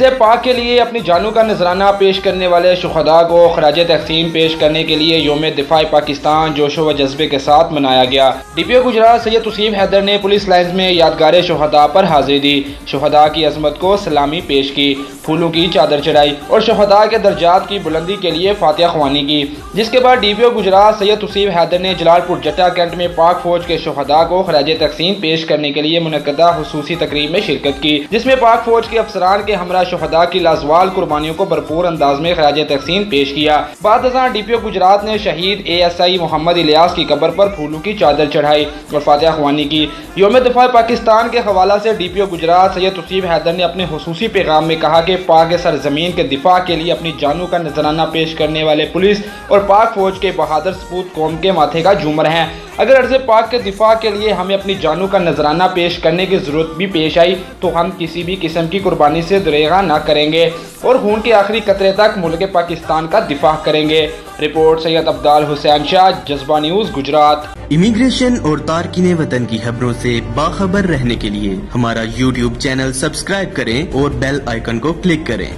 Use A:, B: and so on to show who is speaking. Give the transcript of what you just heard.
A: अर्ज़ पाक के लिए अपनी जानों का नजराना पेश करने वाले शुहदा को खराज तहसीन पेश करने के लिए यौम दिफा पाकिस्तान जोशो व जज्बे के साथ मनाया गया। DPO गुजरात सैयद तौसीफ हैदर ने पुलिस लाइन्स में यादगार शुहदा पर हाजिरी दी, शुहदा की अजमत को सलामी पेश की, फूलों की चादर चढ़ाई और शुहदा के दर्जात की बुलंदी के लिए फातिहा ख्वानी की। जिसके बाद DPO गुजरात सैयद तौसीफ हैदर ने जलालपुर जट्टा कैंट में पाक फौज के शुहदा को खराज तहसीन पेश करने के लिए मुनक्कदा हुसूसी तकरीब में शिरकत की, जिसमें पाक फौज के अफसरान के हमरा शुहदा की लाजवाल कुर्बानियों को भरपूर अंदाज में खराज तहसीन पेश किया। बाद DPO गुजरात ने शहीद ASI मोहम्मद इलियास की कब्र पर फूलों की चादर चढ़ाई और फातिहा ख्वानी की। यौम दिफा पाकिस्तान के हवाला से DPO गुजरात सैयद तौसीफ हैदर ने अपने हुसूसी पैगाम में कहा कि पाक सरजमीन के दिफा के लिए अपनी जानों का नजराना पेश करने वाले पुलिस और पाक फौज के बहादुर सपूत कौम के माथे का झूमर हैं। अगर अर्ज़ पाक के दिफा के लिए हमें अपनी जानों का नजराना पेश करने की जरूरत भी पेश आई तो हम किसी भी किस्म की कुर्बानी से दरेगा न करेंगे और खून के आखिरी कतरे तक मुल्क पाकिस्तान का दिफा करेंगे। रिपोर्ट सैयद अब्दाल हुसैन शाह, जज्बा न्यूज़ गुजरात।
B: इमिग्रेशन और तारकीने वतन की खबरों से बाखबर रहने के लिए हमारा YouTube चैनल सब्सक्राइब करें और बेल आइकन को क्लिक करें।